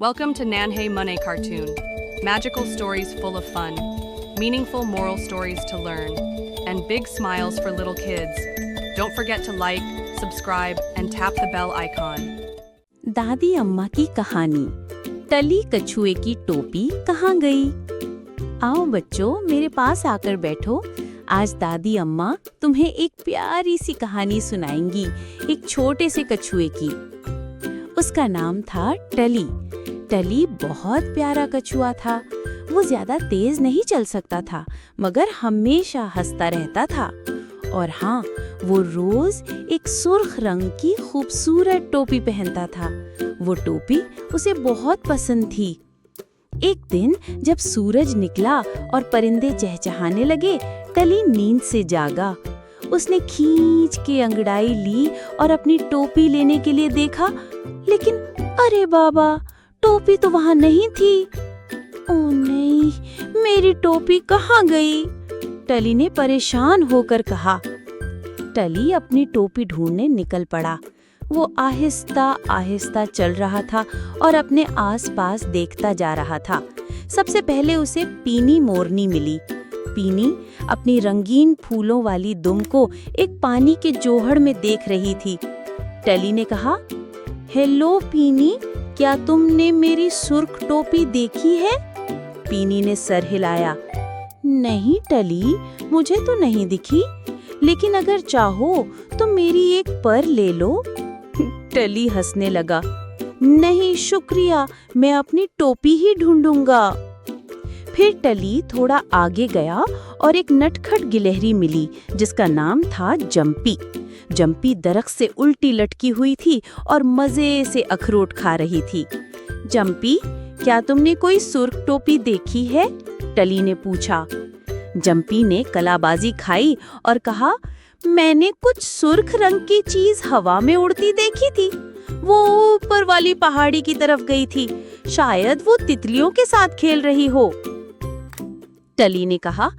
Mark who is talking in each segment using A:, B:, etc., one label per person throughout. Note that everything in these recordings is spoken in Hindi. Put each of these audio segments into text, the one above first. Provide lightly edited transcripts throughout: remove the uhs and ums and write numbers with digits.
A: Welcome to Nanhei Money Cartoon. Magical stories full of fun, meaningful moral stories to learn, and big smiles for little kids. Don't forget to like, subscribe, and tap the bell icon.
B: दादी अम्मा की कहानी। टली कछुए की टोपी कहाँ गई? आओ बच्चों, मेरे पास आकर बैठो। आज दादी अम्मा तुम्हें एक प्यारी सी कहानी सुनाएंगी, एक छोटे से कछुए की। उसका नाम था टली। टली बहुत प्यारा कछुआ था। वो ज्यादा तेज नहीं चल सकता था, मगर हमेशा हंसता रहता था। और हाँ, वो रोज एक सुर्ख रंग की खूबसूरत टोपी पहनता था। वो टोपी उसे बहुत पसंद थी। एक दिन जब सूरज निकला और परिंदे चहचहाने लगे, टली नींद से जागा। उसने खींच के अंगड़ाई ली और अपनी टोपी लेने के लिए देखा, लेकिन अरे बाबा, टोपी तो वहाँ नहीं थी। ओ नहीं, मेरी टोपी कहाँ गई? टली ने परेशान होकर कहा। टली अपनी टोपी ढूंढने निकल पड़ा। वो आहिस्ता आहिस्ता चल रहा था और अपने आसपास देखता जा रहा था। सबसे पहले उसे पीनी मोरनी मिली। पीनी अपनी रंगीन फूलों वाली दुम को एक पानी के जोहड़ में देख रही थी। टली ने कहा, हेलो पीनी, क्या तुमने मेरी सुर्ख टोपी देखी है? पीनी ने सर हिलाया। नहीं टली, मुझे तो नहीं दिखी, लेकिन अगर चाहो तो मेरी एक पर ले लो। टली हंसने लगा। नहीं शुक्रिया, मैं अपनी टोपी ही ढूंढूंगा। फिर टली थोड़ा आगे गया और एक नटखट गिलहरी मिली जिसका नाम था जंपी। जंपी दरख्त से उल्टी लटकी हुई थी और मजे से अखरोट खा रही थी। जंपी, क्या तुमने कोई सुर्ख टोपी देखी है? टली ने पूछा। जंपी ने कलाबाजी खाई और कहा, मैंने कुछ सुर्ख रंग की चीज हवा में उड़ती देखी थी। वो ऊपर वाली पहाड़ी की तरफ गई थी। शायद वो तितलियों के साथ खेल रही हो। टली ने कहा,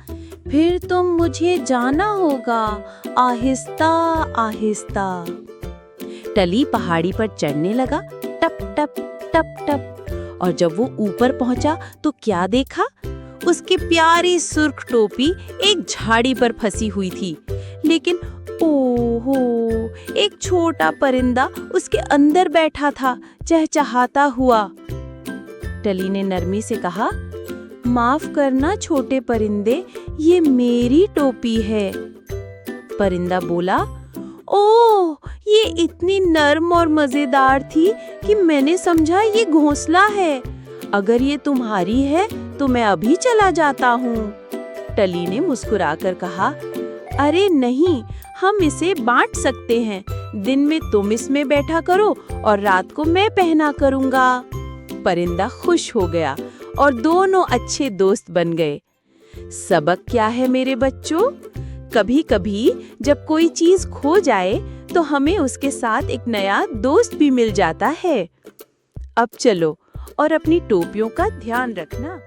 B: फिर तो मुझे जाना होगा, आहिस्ता आहिस्ता। टली पहाड़ी पर चढ़ने लगा, टप टप टप टप। और जब वो ऊपर पहुंचा तो क्या देखा? उसकी प्यारी सुर्ख टोपी एक झाड़ी पर फंसी हुई थी। लेकिन ओहो, एक छोटा परिंदा उसके अंदर बैठा था, चहचहाता हुआ। टली ने नरमी से कहा, माफ करना छोटे परिंदे, ये मेरी टोपी है। परिंदा बोला, ओह, ये इतनी नर्म और मजेदार थी कि मैंने समझा ये घोंसला है। अगर ये तुम्हारी है तो मैं अभी चला जाता हूँ। टली ने मुस्कुराकर कहा, अरे नहीं, हम इसे बांट सकते हैं। दिन में तुम इसमें बैठा करो और रात को मैं पहना करूँगा। परिंदा खुश हो गया और दोनों अच्छे दोस्त बन गए। सबक क्या है मेरे बच्चों? कभी कभी जब कोई चीज खो जाए तो हमें उसके साथ एक नया दोस्त भी मिल जाता है। अब चलो और अपनी टोपियों का ध्यान रखना।